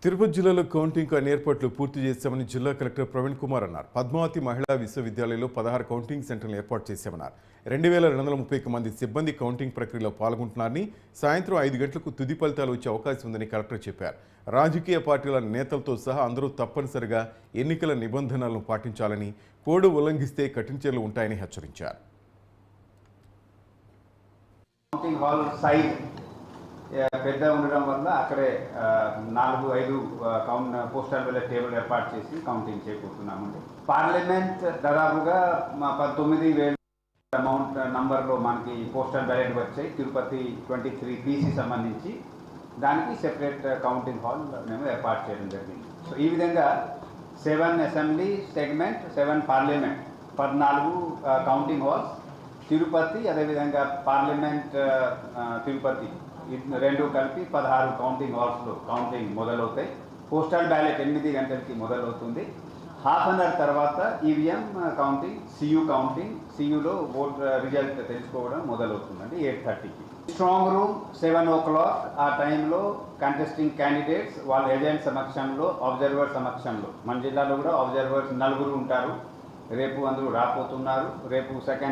తిరుపతి జిల్లాలో కౌంటింగ్ ఏర్పాట్లు పూర్తి చేశామని జిల్లా కలెక్టర్ ప్రవీణ్ కుమార్ అన్నారు. పద్మావతి మహిళా విశ్వవిద్యాలయంలో 16 కౌంటింగ్ సెంటర్లు ఏర్పాటు చేశామన్నారు. 2230 మంది సిబ్బంది కౌంటింగ్ ప్రక్రియలో పాల్గొంటున్నారని, సాయంత్రం 5 గంటలకు తుది ఫలితాలు వచ్చే అవకాశం ఉందని కలెక్టర్ చెప్పారు. రాజకీయ పార్టీల నేతలతో సహా అందరూ తప్పనిసరిగా ఎన్నికల నిబంధనలను పాటించాలని, కోడ్ ఉల్లంఘిస్తే కఠిన చర్యలు ఉంటాయని హెచ్చరించారు. పెద్ద ఉండడం వల్ల అక్కడే 4-5 పోస్టల్ బ్యాలెట్ టేబుల్ ఏర్పాటు చేసి కౌంటింగ్ చేయబోతున్నామండి. పార్లమెంట్ దాదాపుగా 19,000 అమౌంట్ నంబర్లో మనకి పోస్టల్ బ్యాలెట్ వచ్చాయి. తిరుపతి 23 PC సంబంధించి దానికి సెపరేట్ కౌంటింగ్ హాల్ మేము ఏర్పాటు చేయడం జరిగింది. సో ఈ విధంగా 7 assembly segment, 7 parliament, 14 counting halls Tirupati, అదేవిధంగా పార్లమెంట్ తిరుపతి రెండు కలిపి 16 కౌంటింగ్ హాల్స్లో కౌంటింగ్ మొదలవుతాయి. పోస్టల్ బ్యాలెట్ 8 గంటలకి మొదలవుతుంది. హాఫ్ అన్ అవర్ తర్వాత ఈవీఎం కౌంటింగ్, సియులో ఓట్ రిజల్ట్ తెలుసుకోవడం మొదలవుతుందండి 8:30కి. స్ట్రాంగ్ రూమ్ 7 o'clock ఆ టైంలో కంటెస్టింగ్ క్యాండిడేట్స్ వాళ్ళ ఏజెంట్ సమక్షంలో, అబ్జర్వర్ సమక్షంలో, మన జిల్లాలో కూడా అబ్జర్వర్స్ 4 ఉంటారు. రేపు అందరూ రాపోతున్నారు. రేపు సెకండ్